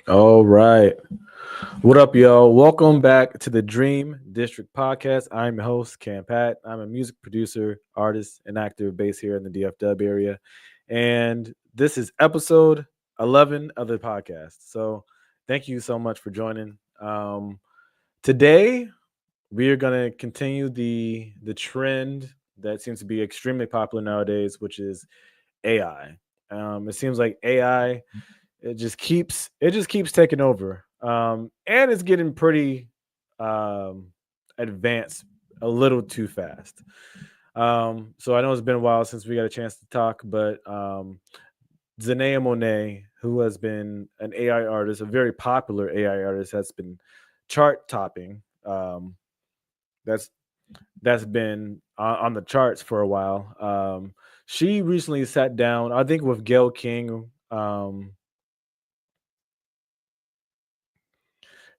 All right. What up, y'all? Welcome back to the Dream District Podcast. I'm your host, Cam Pat. I'm a music producer, artist, and actor based here in the DFW area. And this is episode 11 of the podcast. So thank you so much for joining. Today, we are going to continue the trend that seems to be extremely popular nowadays, which is AI. It seems like AI it just keeps taking over, and it's getting pretty um, advanced a little too fast. So I know it's been a while since we got a chance to talk, but Zanea Monet, who has been an AI artist, a very popular AI artist, has been chart topping. That's that's been on the charts for a while. She recently sat down, I think, with Gail King.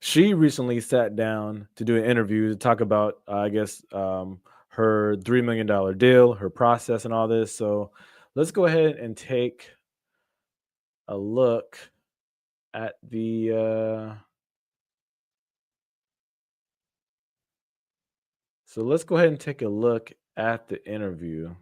She recently sat down to do an interview to talk about, I guess, her $3 million deal, her process, and all this. So let's go ahead and take a look at the. So let's go ahead and take a look at the interview.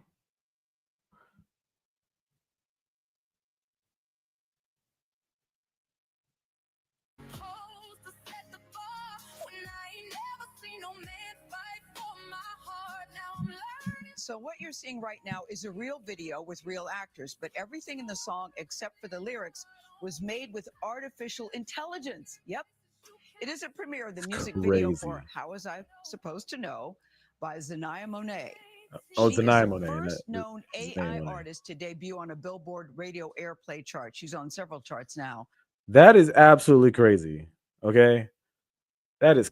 So what you're seeing right now is a real video with real actors, but everything in the song except for the lyrics was made with artificial intelligence. Yep. It is a premiere of the music video Crazy. for How Was I Supposed to Know by Zanaya Monet. Oh, She is Zanaya the Monet. first known Zanaya AI Monet. artist to debut on a Billboard radio airplay chart. She's on several charts now. That is absolutely crazy. Okay, that is.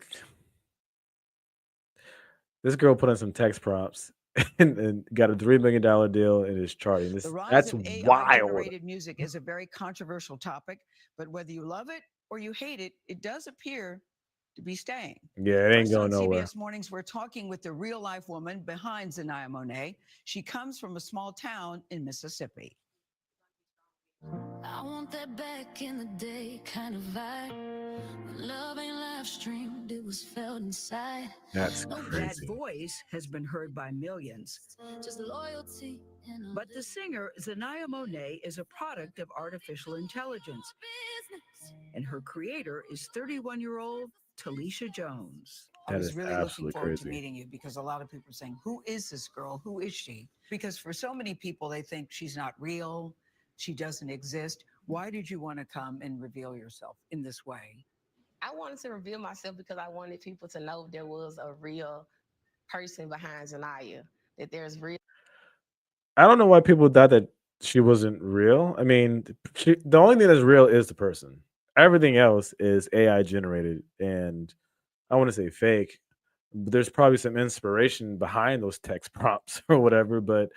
This girl put in some text prompts and got a $3 million deal and is charting. The rise That's of AI wild. generated music is a very controversial topic, but whether you love it or you hate it, it does appear to be staying. Yeah, it ain't First going on nowhere. CBS Mornings, we're talking with the real life woman behind Zanaya Monet. She comes from a small town in Mississippi. I want that back in the day kind of vibe. When love ain't live streamed, it was felt inside. That's That crazy. voice has been heard by millions. Just loyalty and But the singer Zanaya Monet is a product of artificial intelligence, business. and her creator is 31-year-old Talisha Jones. I That was is really looking absolutely forward to crazy. meeting you because a lot of people are saying, who is this girl? Who is she? Because for so many people, they think she's not real. She doesn't exist. Why did you want to come and reveal yourself in this way? I wanted to reveal myself because I wanted people to know there was a real person behind Zanaya, that there's real. I don't know why people thought that she wasn't real. I mean, the only thing that's real is the person. Everything else is AI generated, and I want to say fake. There's probably some inspiration behind those text prompts or whatever, but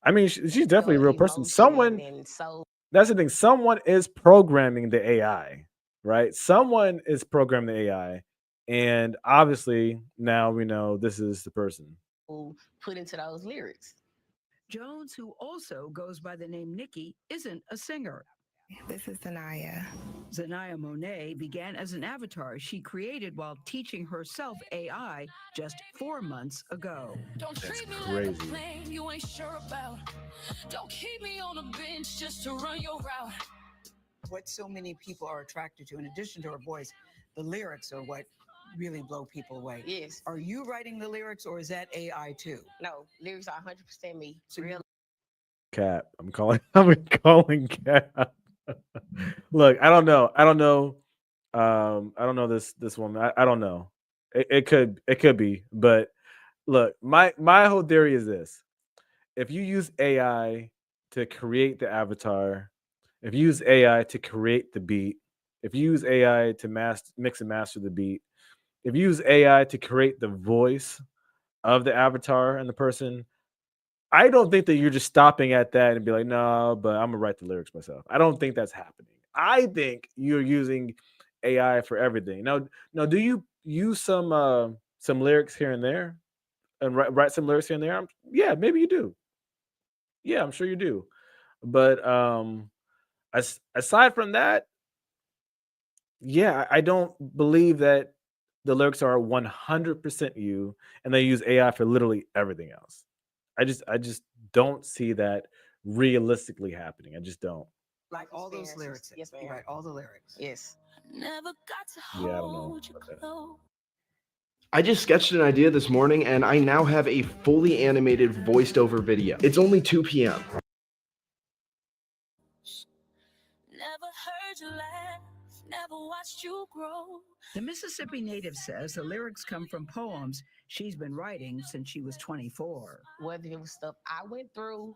I mean, she's definitely a real person. Emotion Someone and so That's the thing. Someone is programming the AI, right? Someone is programming the AI, and obviously now we know this is the person. put into those lyrics. Jones, who also goes by the name Nikki, isn't a singer. This is Zanaya. Zanaya Monet began as an avatar she created while teaching herself AI just 4 months ago. Don't That's treat me like a crazy. plane you ain't sure about. Don't keep me on a bench just to run your route. What so many people are attracted to, in addition to her voice, the lyrics are what really blow people away. Yes. Are you writing the lyrics or is that AI too? No, lyrics are 100% me. So Real. Cap. I'm calling. I'm calling Cap. Look, I don't know. I don't know. I don't know this woman. I don't know. It could be, but look, my whole theory is this: if you use AI to create the avatar, if you use AI to create the beat, if you use AI to mix and master the beat, if you use AI to create the voice of the avatar and the person, I don't think that you're just stopping at that and be like, no, but I'm gonna write the lyrics myself. I don't think that's happening. I think you're using AI for everything. Now, do you use some lyrics here and there and write some lyrics here and there? Yeah, maybe you do. Yeah, I'm sure you do. But aside from that, yeah, I don't believe that the lyrics are 100% you, and they use AI for literally everything else. I just don't see that realistically happening. I just don't. Like all those Experiences. lyrics. Yes, You ma'am. write all the lyrics. Yes. Never got to Yeah, I don't know hold you about that. close. I just sketched an idea this morning and I now have a fully animated voiced over video. It's only 2 p.m. Never heard you laugh, never watched you grow. The Mississippi native says the lyrics come from poems she's been writing since she was 24. Whether it was stuff I went through,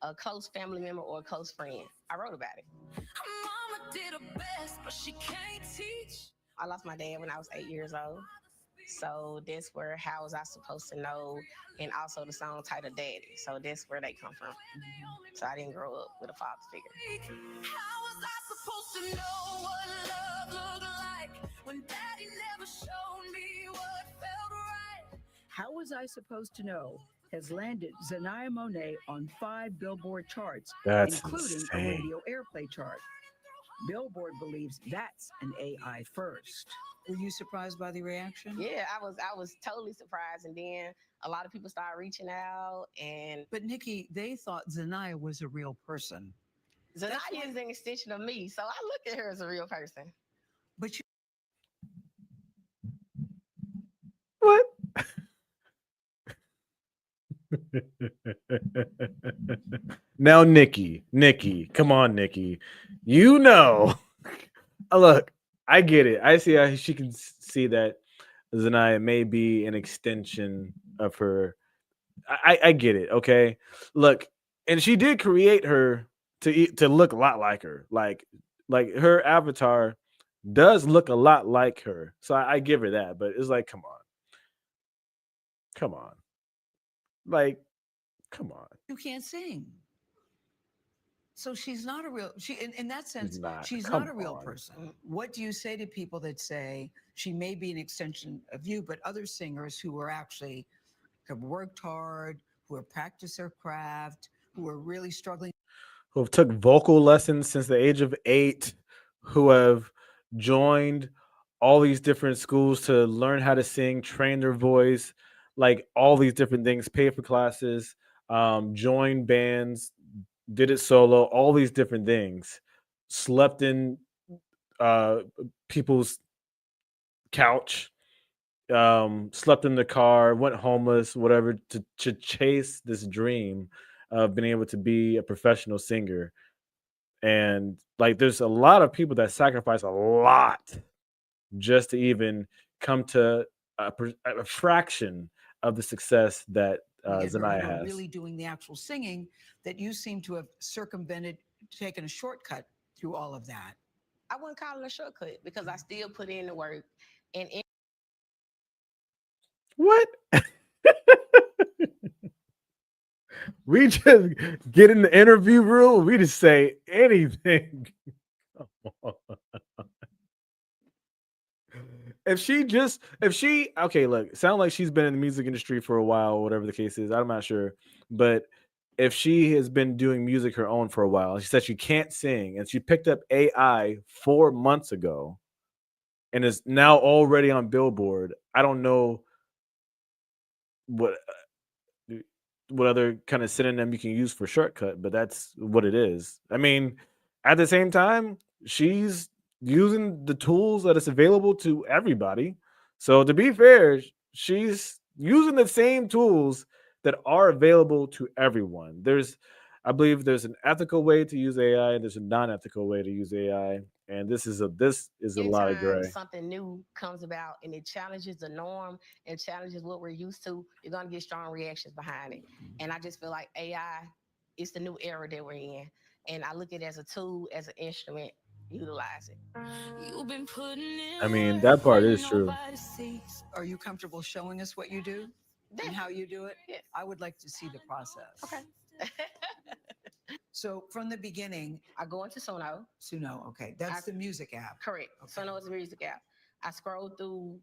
a close family member, or a close friend, I wrote about it. Mama did her best, but she can't teach. I lost my dad when I was 8 years old. So that's where how was I supposed to know? And also the song titled Daddy. So that's where they come from. So I didn't grow up with a father figure. How was I supposed to know what love looked like when daddy never showed me what felt right? How Was I Supposed to Know has landed Zanaya Monet on 5 Billboard charts, That's including a insane. radio airplay chart. Billboard believes that's an AI first. Were you surprised by the reaction? Yeah, I was totally surprised. And then a lot of people started reaching out, and But Nikki, they thought Zanaya was a real person. Zanaya is an extension of me. So I look at her as a real person. But you What? Now, Nikki, come on, Nikki. You know, look, I get it. I see how she can see that Zanaya may be an extension of her. I get it. Okay, look, and she did create her to look a lot like her. Like her avatar does look a lot like her. So I give her that. But it's like, come on, like, come on. you can't sing. So she's not a real in that sense, not. she's Come not a real on. person. What do you say to people that say she may be an extension of you, but other singers who are actually have worked hard, who have practiced their craft, who are really struggling? Who have took vocal lessons since the age of 8, who have joined all these different schools to learn how to sing, train their voice, like all these different things, pay for classes, join bands, did it solo, all these different things, slept in uh, people's couch, slept in the car, went homeless, whatever, to chase this dream of being able to be a professional singer. And like, there's a lot of people that sacrifice a lot just to even come to a fraction of the success that Who Zanaya are has. really doing the actual singing, that you seem to have circumvented, taken a shortcut through all of that. I wouldn't call it a shortcut because I still put in the work. And What? We just get in the interview room. We just say anything. If she okay, look, sound like she's been in the music industry for a while, whatever the case is. I'm not sure, but if she has been doing music her own for a while, she said she can't sing, and she picked up AI 4 months ago, and is now already on Billboard. I don't know what what other kind of synonym you can use for shortcut, but that's what it is. I mean, at the same time, she's using the tools that is available to everybody. So to be fair, she's using the same tools that are available to everyone. I believe there's an ethical way to use AI and there's a non-ethical way to use AI. And this is a lot of anytime gray. something new comes about and it challenges the norm and challenges what we're used to, you're going to get strong reactions behind it. And I just feel like AI is the new era that we're in. And I look at it as a tool, as an instrument. Utilize it. You've been putting in I mean, work that part when is true. nobody sees. Are you comfortable showing us what you do and how you do it? Yes. I would like to see the process. Okay. So from the beginning, I go into Suno. Suno, okay, that's the music app. Correct. Okay. Suno is a music app. I scroll through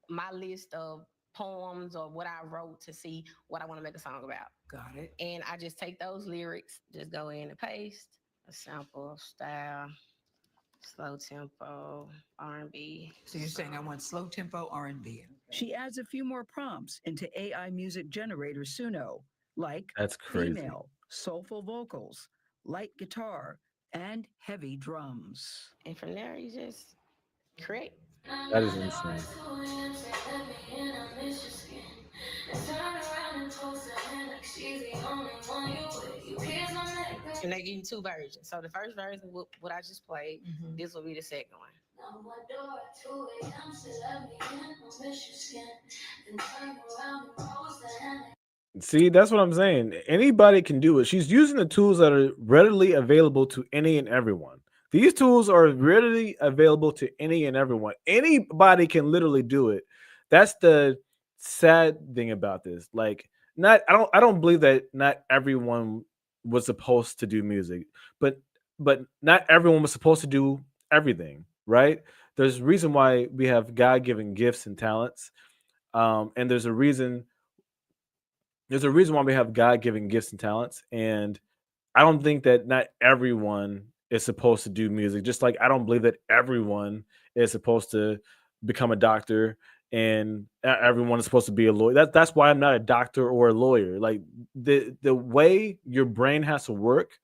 my list of poems or what I wrote to see what I want to make a song about. Got it. And I just take those lyrics, just go in and paste a sample, style, Slow tempo, R&B. So you're saying I want slow tempo R&B. She adds a few more prompts into AI music generator Suno, like That's crazy. female, soulful vocals, light guitar, and heavy drums. And from there, you just create. That is insane. And they give you two versions. So the first version, what I just played, this will be the second one. See, that's what I'm saying. Anybody can do it. She's using the tools that are readily available to any and everyone. These tools are readily available to any and everyone. Anybody can literally do it. That's the sad thing about this. Like, I don't believe that not everyone was supposed to do music, but not everyone was supposed to do everything, right? There's a reason why we have God-given gifts and talents. And there's a reason why we have God-given gifts and talents, and I don't think that not everyone is supposed to do music. Just like I don't believe that everyone is supposed to become a doctor and everyone is supposed to be a lawyer. That's why I'm not a doctor or a lawyer. Like the way your brain has to work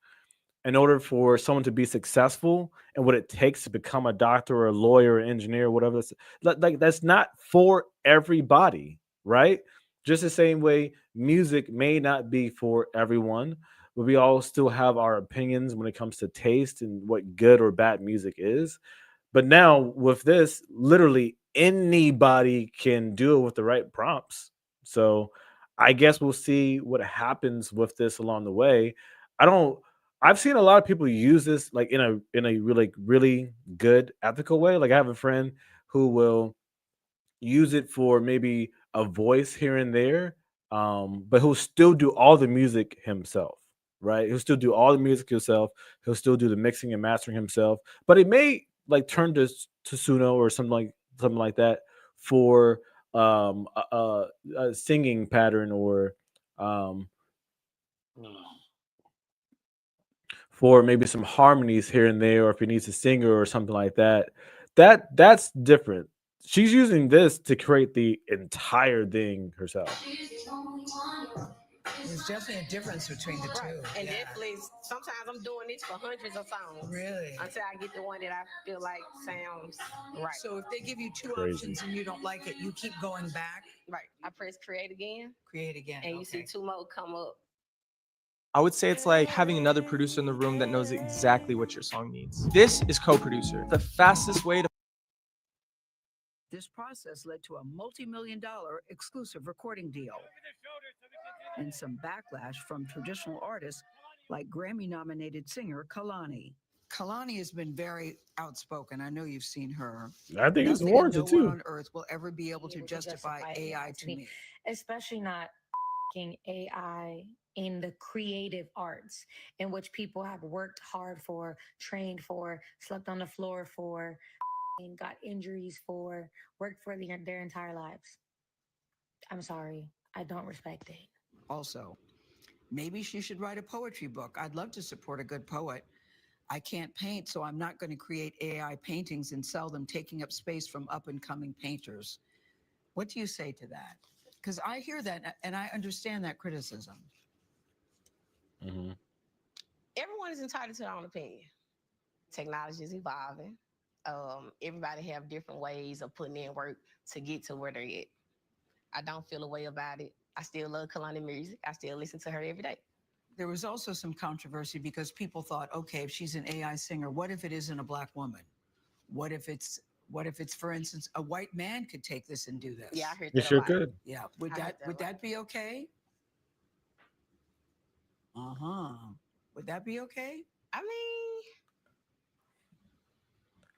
in order for someone to be successful and what it takes to become a doctor or a lawyer or engineer or whatever, like that's not for everybody, right? Just the same way music may not be for everyone, but we all still have our opinions when it comes to taste and what good or bad music is. But now with this, literally anybody can do it with the right prompts. So I guess we'll see what happens with this along the way. I don't I've seen a lot of people use this like in a really good ethical way. Like I have a friend who will use it for maybe a voice here and there, but he'll still do all the music himself, right? He'll still do all the music himself. He'll still do the mixing and mastering himself, but it may like turn to Suno or something like that for a singing pattern or um, for maybe some harmonies here and there, or if he needs a singer or something like that. That's different. She's using this to create the entire thing herself. There's definitely a difference between the two. And definitely, sometimes I'm doing this for hundreds of songs. Really? Until I get the one that I feel like sounds right. So if they give you two Crazy. options and you don't like it, you keep going back, Right. I press create again, create again. and you see two more come up. I would say it's like having another producer in the room that knows exactly what your song needs. This is co-producer, the fastest way to. This process led to a multi-million-dollar exclusive recording deal and some backlash from traditional artists like Grammy-nominated singer Kalani. Kalani has been very outspoken. I know you've seen her. I think it's Nothing and warranted no one too. on earth will ever be able to justify AI to me. Especially not AI in the creative arts, in which people have worked hard for, trained for, slept on the floor for, and got injuries for, worked for their entire lives. I'm sorry, I don't respect it. Also, maybe she should write a poetry book. I'd love to support a good poet. I can't paint, so I'm not going to create AI paintings and sell them, taking up space from up and coming painters. What do you say to that? Because I hear that and I understand that criticism. Mhm. Everyone is entitled to their own opinion. Technology is evolving. Everybody have different ways of putting in work to get to where they're at. I don't feel a way about it. I still love Kalani music. I still listen to her every day. There was also some controversy because people thought, okay, if she's an AI singer, what if it isn't a Black woman? What if it's, for instance, a white man could take this and do this? Yeah, I heard You that a sure lot. could. Yeah. I Would heard that that a lot. be okay? Would that be okay? I mean,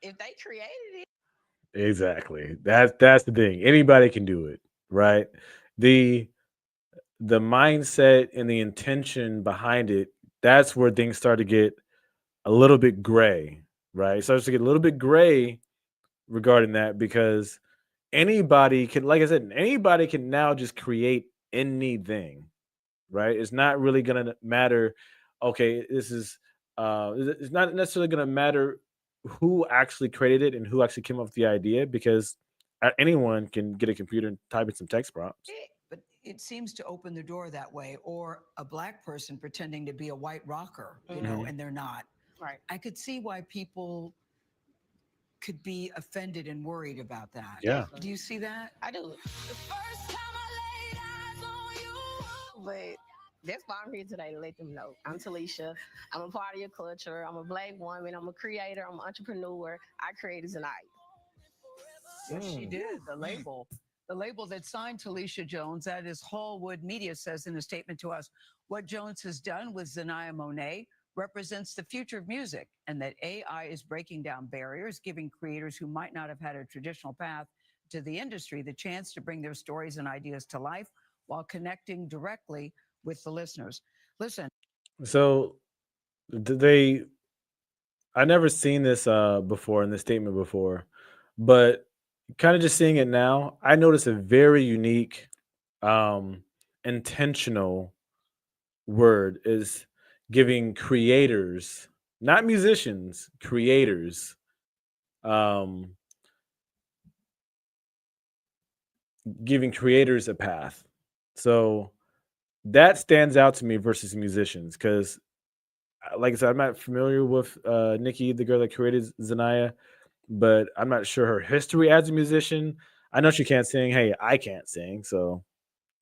if they created it, Exactly. That's the thing. Anybody can do it, right? The mindset and the intention behind it, that's where things start to get a little bit gray, right? It starts to get a little bit gray regarding that because anybody can, like I said, anybody can now just create anything, right? It's not really gonna matter. Okay, this is it's not necessarily gonna matter who actually created it and who actually came up with the idea, because anyone can get a computer and type in some text prompts. But it seems to open the door that way, or a black person pretending to be a white rocker, you know, and they're not. Right. I could see why people could be offended and worried about that. Yeah. Do you see that? I do. But that's why I'm here today, to let them know. I'm Talisha. I'm a part of your culture. I'm a black woman. I'm a creator. I'm an entrepreneur. I created Zanaya. Yes, she did. The label that signed Talisha Jones, that is Hallwood Media, says in a statement to us, what Jones has done with Zanaya Monet represents the future of music, and that AI is breaking down barriers, giving creators who might not have had a traditional path to the industry the chance to bring their stories and ideas to life while connecting directly with the listeners. Listen. So I never seen this before in this statement before, but kind of just seeing it now, I noticed a very unique, intentional word is giving creators, not musicians, creators, giving creators a path. So that stands out to me versus musicians, because like I said, I'm not familiar with Nikki, the girl that created Zanaya, but I'm not sure her history as a musician. I know she can't sing. Hey, I can't sing. So,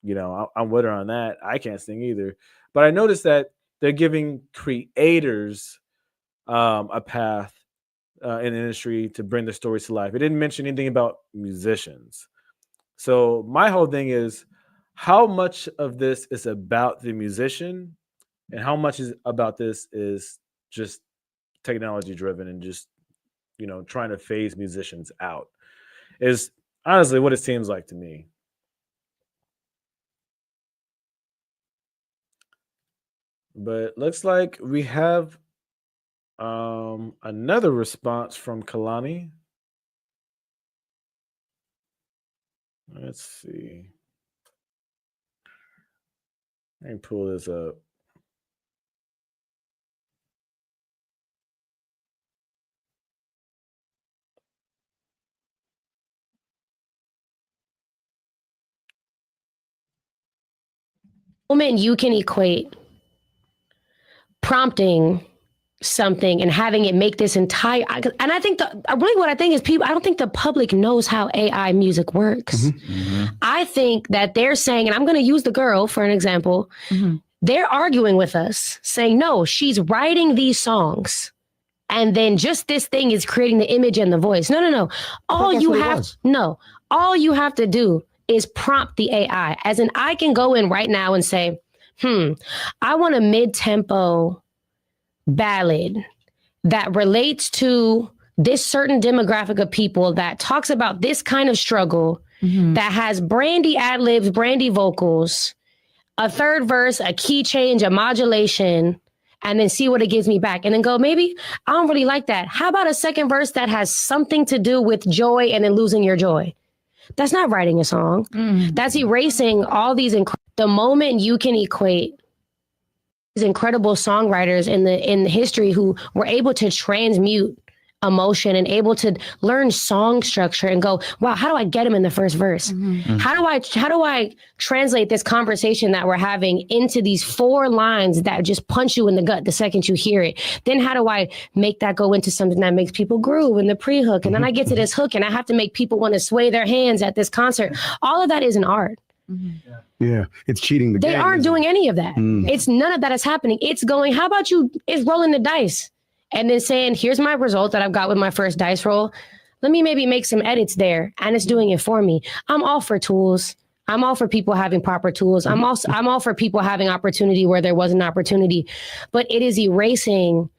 you know, I'm with her on that. I can't sing either. But I noticed that they're giving creators a path in the industry to bring their stories to life. It didn't mention anything about musicians. So my whole thing is, how much of this is about the musician and how much is about this is just technology driven and just, you know, trying to phase musicians out, is honestly what it seems like to me. But looks like we have another response from Kalani. Let's see. Let me pull this up. Moment you can equate prompting something and having it make this entire, and I think really what I think is I don't think the public knows how AI music works. I think that they're saying, and I'm going to use the girl for an example, they're arguing with us saying, no, she's writing these songs and then just this thing is creating the image and the voice. No. All you have to do is prompt the AI. As in, I can go in right now and say, I want a mid-tempo ballad that relates to this certain demographic of people, that talks about this kind of struggle, that has Brandy ad-libs, Brandy vocals, a third verse, a key change, a modulation, and then see what it gives me back. And then go, maybe I don't really like that. How about a second verse that has something to do with joy and then losing your joy? That's not writing a song. That's erasing all these. The moment you can equate these incredible songwriters in the history who were able to transmute emotion and able to learn song structure and go, wow, how do I get them in the first verse? How do I translate this conversation that we're having into these 4 lines that just punch you in the gut the second you hear it? Then how do I make that go into something that makes people groove in the pre-hook? And then I get to this hook and I have to make people want to sway their hands at this concert. All of that is an art. Yeah, it's cheating the game. They aren't doing any of that. It's none of that is happening. It's going, how about you, it's rolling the dice and then saying, here's my result that I've got with my first dice roll. Let me maybe make some edits there. And it's doing it for me. I'm all for tools. I'm all for people having proper tools. I'm all for people having opportunity where there wasn't opportunity, but it is erasing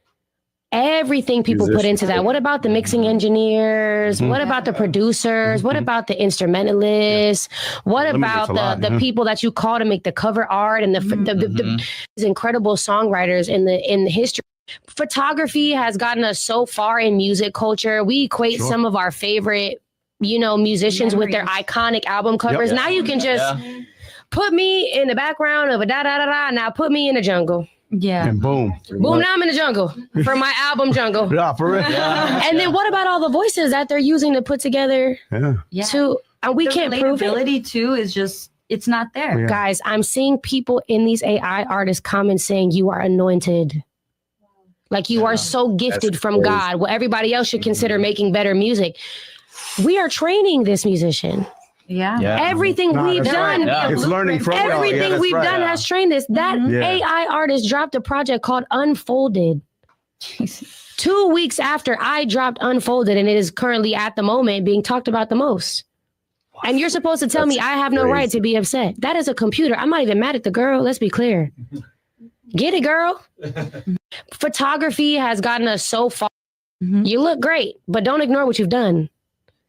everything people put into that. What about the mixing engineers? What about the producers? What about the instrumentalists? What about the people that you call to make the cover art and these incredible songwriters in the history? Photography has gotten us so far in music culture. We equate some of our favorite, musicians with their iconic album covers. Now you can just put me in the background of a da da da da. Now put me in the jungle. Yeah. And boom. Boom, now I'm in the jungle for my album Jungle. Yeah, for real. And then what about all the voices that they're using to put together Yeah. to, and we can't prove it? Relatability too is just, it's not there. Yeah. Guys, I'm seeing people in these AI artists comments saying you are anointed. Like you are so gifted from crazy. God. Well, everybody else should consider making better music. We are training this musician. Yeah. Everything No, we've that's right. done, Yeah. It's learning from y'all. Yeah, everything that's we've right. done has trained this. That Yeah. AI artist dropped a project called Unfolded. 2 weeks after I dropped Unfolded, and it is currently at the moment being talked about the most. And you're supposed to tell me I have no right to be upset. That is a computer. I'm not even mad at the girl. Let's be clear. Get it, girl. Photography has gotten us so far. You look great, but don't ignore what you've done.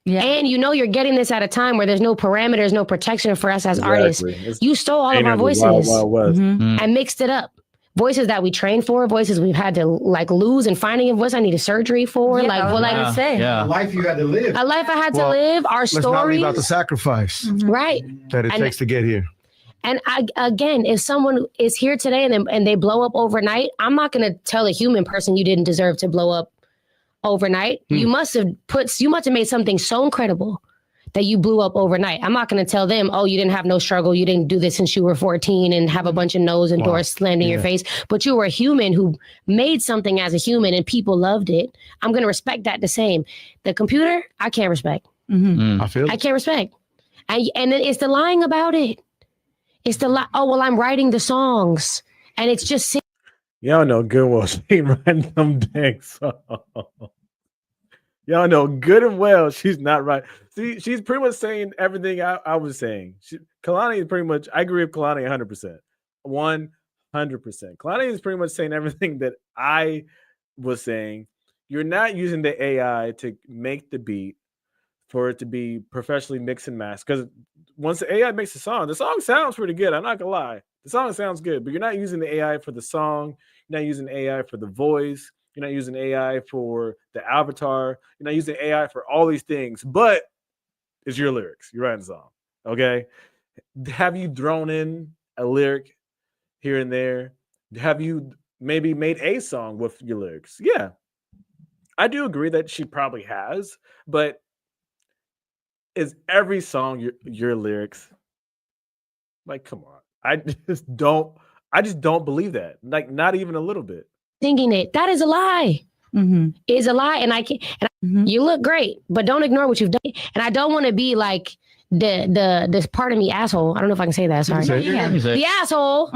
Yeah. And you know you're getting this at a time where there's no parameters, no protection for us as artists. It's You stole all of painted our in the Wild, voices Wild West. and mixed it up. Voices that we trained for, voices we've had to like lose, and finding a voice I needed surgery for. Yeah, like, I was well, about to say. A life you had to live. a life I had to Well, live, our Let's not leave stories, out the sacrifice right? that it And- takes to get here. And again, if someone is here today and they blow up overnight, I'm not going to tell a human person you didn't deserve to blow up overnight. You must have made something so incredible that you blew up overnight. I'm not going to tell them, oh, you didn't have no struggle. You didn't do this since you were 14 and have a bunch of no's and doors slammed in your face. But you were a human who made something as a human and people loved it. I'm going to respect that the same. The computer, I can't respect. I feel I can't respect. And then it's the lying about it. It's the oh, well, I'm writing the songs. And it's just Y'all know good well she ain't writing them dang songs. Y'all know good and well she's not right. See, she's pretty much saying everything I was saying. Kalani is pretty much, I agree with Kalani 100%. 100%. Kalani is pretty much saying everything that I was saying. You're not using the AI to make the beat for it to be professionally mixed and mastered. Because once the AI makes the song sounds pretty good. I'm not gonna lie. The song sounds good, but you're not using the AI for the song. You're not using AI for the voice. You're not using AI for the avatar. You're not using AI for all these things, but it's your lyrics. You're writing the song. Okay. Have you thrown in a lyric here and there? Have you maybe made a song with your lyrics? Yeah. I do agree that she probably has, but is every song your lyrics? Like, come on. I just don't believe that. Like, not even a little bit. singing it. That is a lie. Is a lie. And I can't. And you look great, but don't ignore what you've done. And I don't want to be like this part of me asshole. I don't know if I can say that. Sorry. The asshole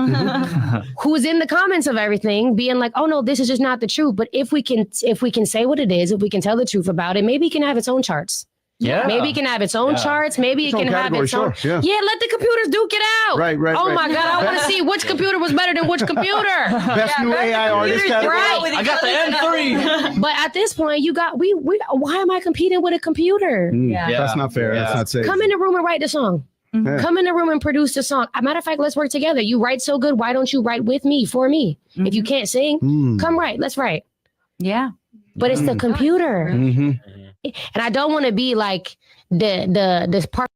who's in the comments of everything being like, oh no, this is just not the truth. But if we can say what it is, if we can tell the truth about it, maybe it can have its own charts. Yeah. Maybe it can have its own charts. Maybe Its it own can have category, its own. sure, yeah. Yeah, let the computers duke it out. Right. Oh my God, I want to see which computer was better than which computer. Best new AI artist category. Right. I got the M3. But at this point, you got we. Why am I competing with a computer? That's not fair. That's not safe. Come in the room and write the song. Yeah. Come in the room and produce the song. As a matter of fact, let's work together. You write so good. Why don't you write with me, for me? If you can't sing, come write. Let's write. Yeah. But it's the computer. And I don't want to be like this part.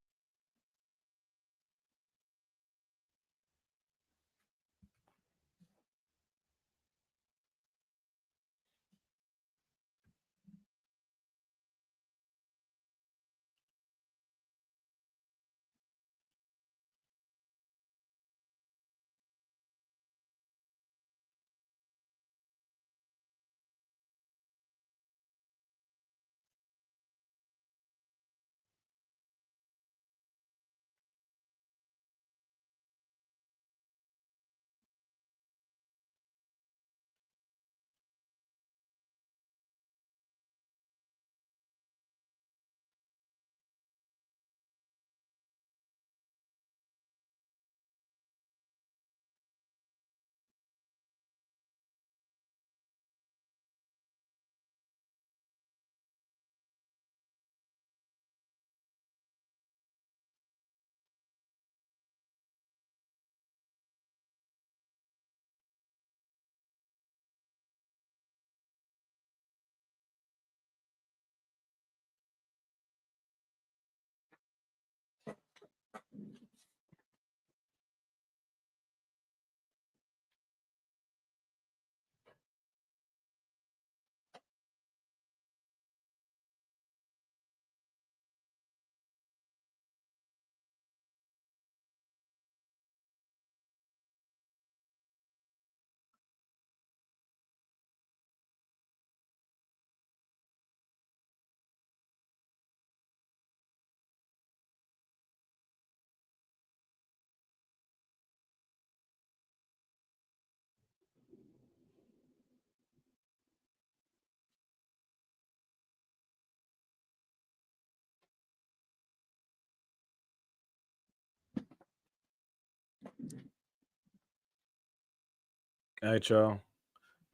All right, y'all.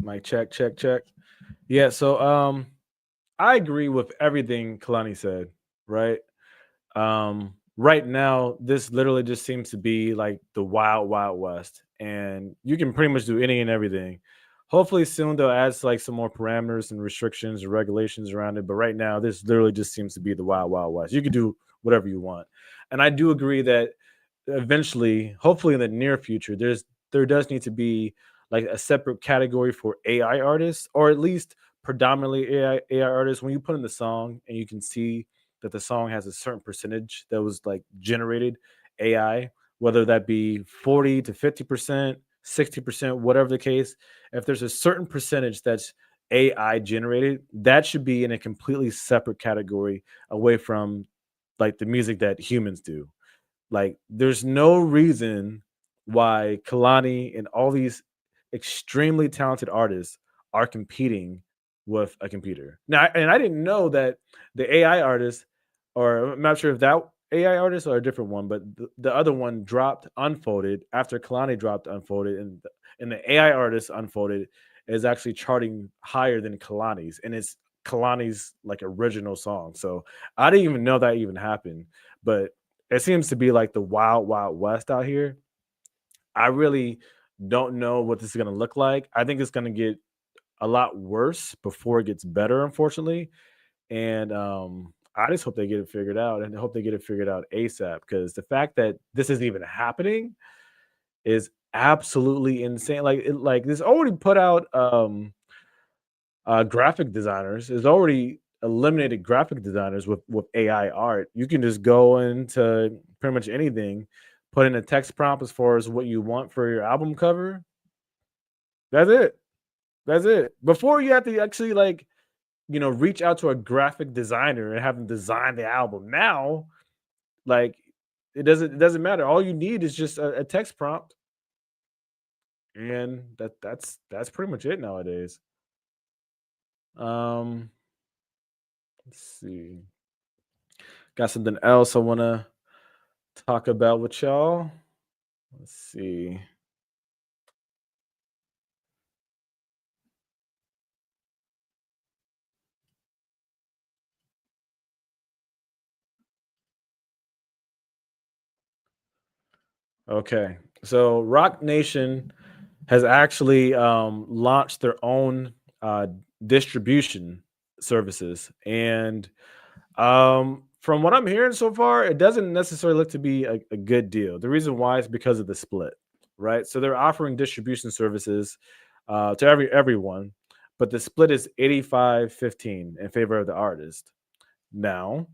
Mic check, check, check. Yeah, so I agree with everything Kalani said, right? Right now, this literally just seems to be like the wild, wild west, and you can pretty much do any and everything. Hopefully, soon they'll add like some more parameters and restrictions or regulations around it. But right now, this literally just seems to be the wild, wild west. You can do whatever you want, and I do agree that eventually, hopefully in the near future, there does need to be like a separate category for AI artists, or at least predominantly AI artists. When you put in the song and you can see that the song has a certain percentage that was like generated AI, whether that be 40 to 50%, 60%, whatever the case, if there's a certain percentage that's AI generated, that should be in a completely separate category away from like the music that humans do. Like, there's no reason why Kalani and all these extremely talented artists are competing with a computer. Now, and I didn't know that the AI artist, or I'm not sure if that AI artist or a different one, but the other one dropped Unfolded after Kalani dropped Unfolded, and the AI artist Unfolded is actually charting higher than Kalani's, and it's Kalani's like original song. So I didn't even know that even happened, but it seems to be like the wild, wild west out here. I really don't know what this is going to look like. I think it's going to get a lot worse before it gets better, unfortunately. And I just hope they get it figured out, and I hope they get it figured out ASAP, because the fact that this is even happening is absolutely insane. Like this already put out graphic designers. It's already eliminated graphic designers with AI art. You can just go into pretty much anything, put in a text prompt as far as what you want for your album cover. That's it. That's it. Before you have to actually like, reach out to a graphic designer and have them design the album. Now, like it doesn't matter. All you need is just a text prompt, and that's pretty much it nowadays. Um, let's see. Got something else I want to talk about with y'all. Let's see. Okay. So Rock Nation has actually launched their own distribution services. And from what I'm hearing so far, it doesn't necessarily look to be a good deal. The reason why is because of the split, right? So they're offering distribution services to everyone, but the split is 85-15 in favor of the artist. Now,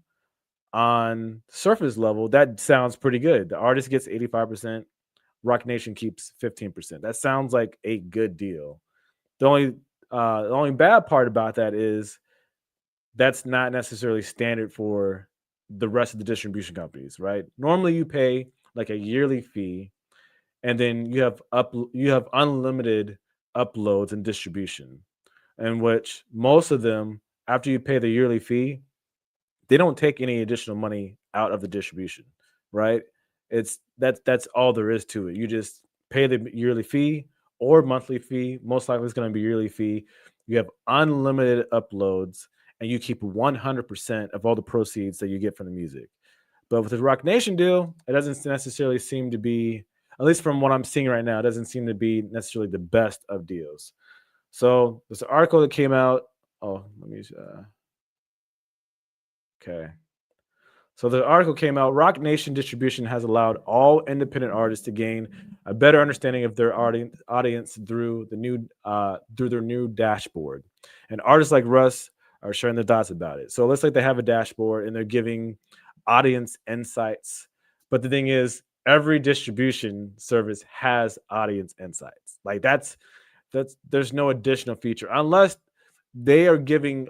on surface level, that sounds pretty good. The artist gets 85%, Rock Nation keeps 15%. That sounds like a good deal. The only bad part about that is that's not necessarily standard for the rest of the distribution companies, right? Normally you pay like a yearly fee, and then you have unlimited uploads and distribution, in which most of them, after you pay the yearly fee, they don't take any additional money out of the distribution, right? That's all there is to it. You just pay the yearly fee or monthly fee. Most likely it's going to be yearly fee. You have unlimited uploads, and you keep 100% of all the proceeds that you get from the music. But with the Rock Nation deal, it doesn't necessarily seem to be, at least from what I'm seeing right now, it doesn't seem to be necessarily the best of deals. So there's an article that came out. Oh, let me. Okay. So the article came out. Rock Nation distribution has allowed all independent artists to gain a better understanding of their audience through their new dashboard. And artists like Russ are sharing their thoughts about it. So it looks like they have a dashboard and they're giving audience insights. But the thing is, every distribution service has audience insights. Like that's there's no additional feature unless they are giving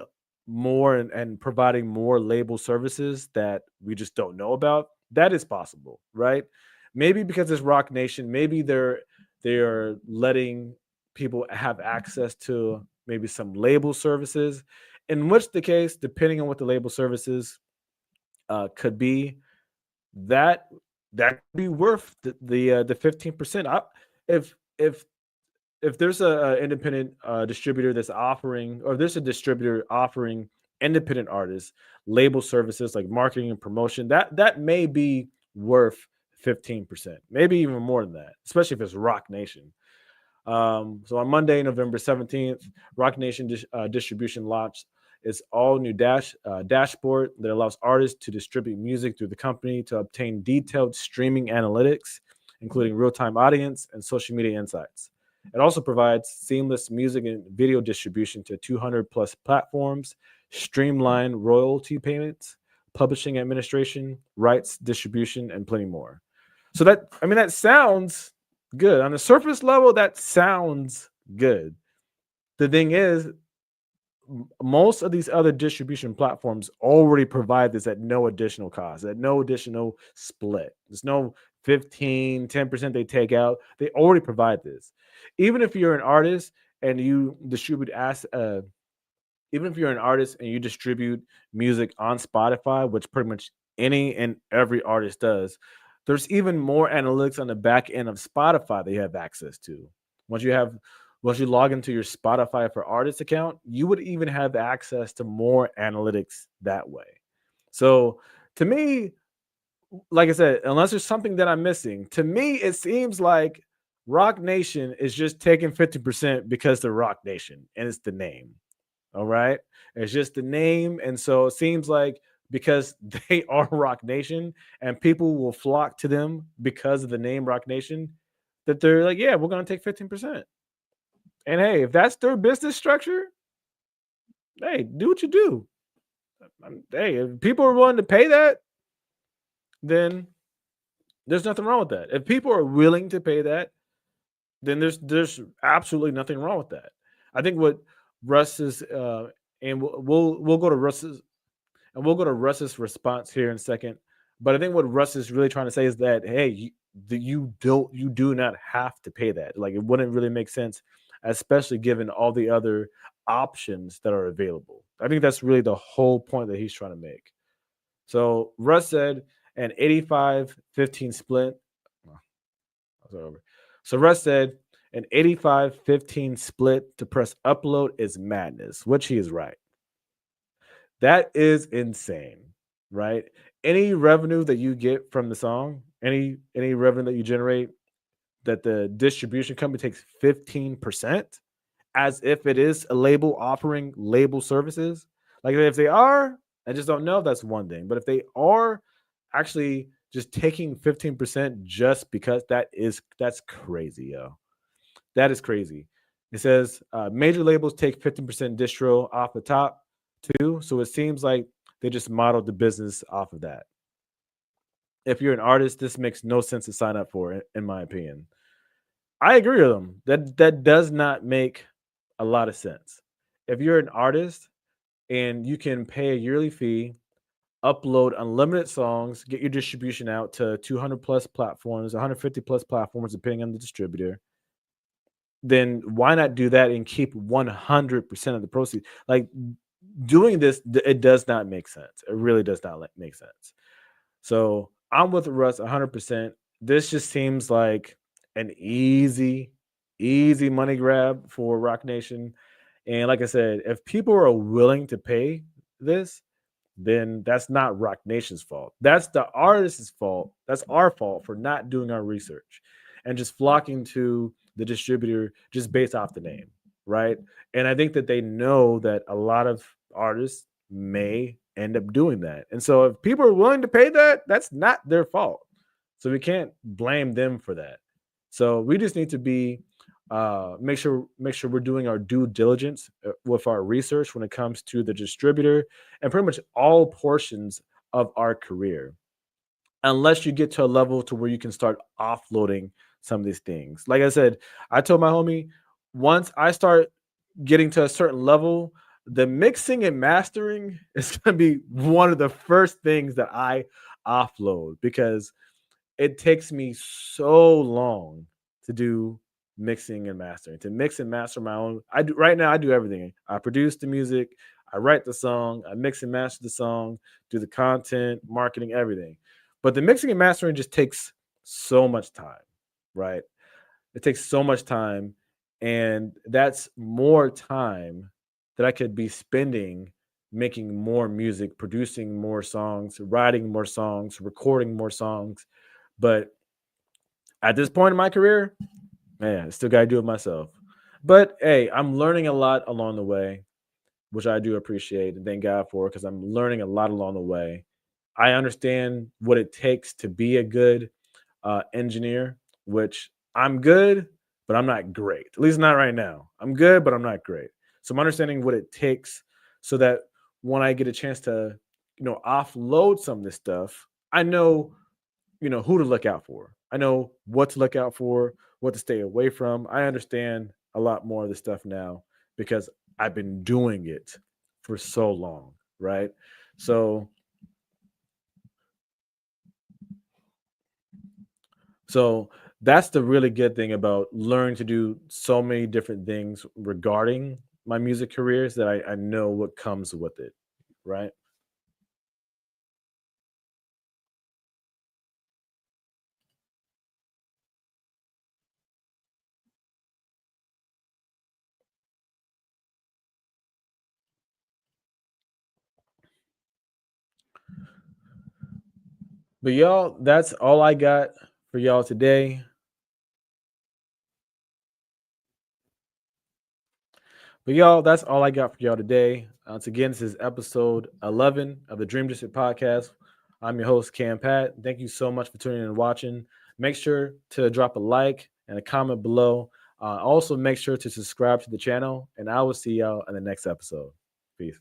more and providing more label services that we just don't know about. That is possible, right? Maybe because it's Rock Nation, maybe they're letting people have access to maybe some label services, in which the case, depending on what the label services could be, that could be worth the 15%. If if there's a independent distributor that's offering, or there's a distributor offering independent artists label services like marketing and promotion, that may be worth 15%, maybe even more than that, especially if it's Rock Nation. So on Monday, November 17th, Rock Nation Distribution launched its all new dashboard that allows artists to distribute music through the company to obtain detailed streaming analytics, including real-time audience and social media insights. It also provides seamless music and video distribution to 200 plus platforms, streamlined royalty payments, publishing administration, rights distribution, and plenty more. So that sounds good. On the surface level, that sounds good. The thing is, most of these other distribution platforms already provide this at no additional cost, at no additional split. There's no 15, 10% they take out. They already provide this. Even if you're an artist and you distribute music on Spotify, which pretty much any and every artist does, there's even more analytics on the back end of Spotify that you have access to. Once you log into your Spotify for Artists account, you would even have access to more analytics that way. So to me, like I said, unless there's something that I'm missing, to me, it seems like Rock Nation is just taking 50% because they're Rock Nation and it's the name. All right. It's just the name. And so it seems like because they are Rock Nation and people will flock to them because of the name Rock Nation, that they're like, yeah, we're going to take 15%. And hey, if that's their business structure, hey, do what you do. Hey, if people are willing to pay that, then there's nothing wrong with that. If people are willing to pay that, then there's absolutely nothing wrong with that. I think what Russ is, and we'll go to Russ's response here in a second. But I think what Russ is really trying to say is that, hey, you do not have to pay that. Like, it wouldn't really make sense, especially given all the other options that are available. I think that's really the whole point that he's trying to make. So Russ said an 85-15 split. So Russ said an 85-15 split to press upload is madness, which he is right. That is insane, right? Any revenue that you get from the song, any revenue that you generate, that the distribution company takes 15%, as if it is a label offering label services. Like, if they are, I just don't know if that's one thing. But if they are actually just taking 15% just because, that's crazy, yo. That is crazy. It says major labels take 15% distro off the top too. So it seems like they just modeled the business off of that. If you're an artist, this makes no sense to sign up for, in my opinion. I agree with them. That does not make a lot of sense. If you're an artist and you can pay a yearly fee, upload unlimited songs, get your distribution out to 200 plus platforms, 150 plus platforms, depending on the distributor, then why not do that and keep 100% of the proceeds? Like, doing this, it does not make sense. It really does not make sense. So I'm with Russ 100%. This just seems like an easy money grab for Rock Nation. And like I said, if people are willing to pay this, then that's not Rock Nation's fault. That's the artist's fault. That's our fault for not doing our research and just flocking to the distributor just based off the name, right? And I think that they know that a lot of artists may end up doing that. And so if people are willing to pay that, that's not their fault. So we can't blame them for that. So we just need to be make sure we're doing our due diligence with our research when it comes to the distributor and pretty much all portions of our career, unless you get to a level to where you can start offloading some of these things. Like I said, I told my homie, once I start getting to a certain level, the mixing and mastering is going to be one of the first things that I offload, because it takes me so long to do mixing and mastering, to mix and master my own. I do everything. I produce the music, I write the song, I mix and master the song, do the content, marketing, everything. But the mixing and mastering just takes so much time, right? It takes so much time. And that's more time that I could be spending making more music, producing more songs, writing more songs, recording more songs. But at this point in my career, man, I still got to do it myself. But hey, I'm learning a lot along the way, which I do appreciate and thank God for, because I'm learning a lot along the way. I understand what it takes to be a good engineer, which I'm good, but I'm not great. At least not right now. I'm good, but I'm not great. So I'm understanding what it takes so that when I get a chance to, offload some of this stuff, I know, who to look out for. I know what to look out for, what to stay away from. I understand a lot more of this stuff now because I've been doing it for so long, right? So that's the really good thing about learning to do so many different things regarding my music careers, that I know what comes with it, right? But y'all, that's all I got for y'all today. That's all I got for y'all today. Once again, this is episode 11 of the Dream District podcast. I'm your host, Cam Pat. Thank you so much for tuning in and watching. Make sure to drop a like and a comment below. Also, make sure to subscribe to the channel, and I will see y'all in the next episode. Peace.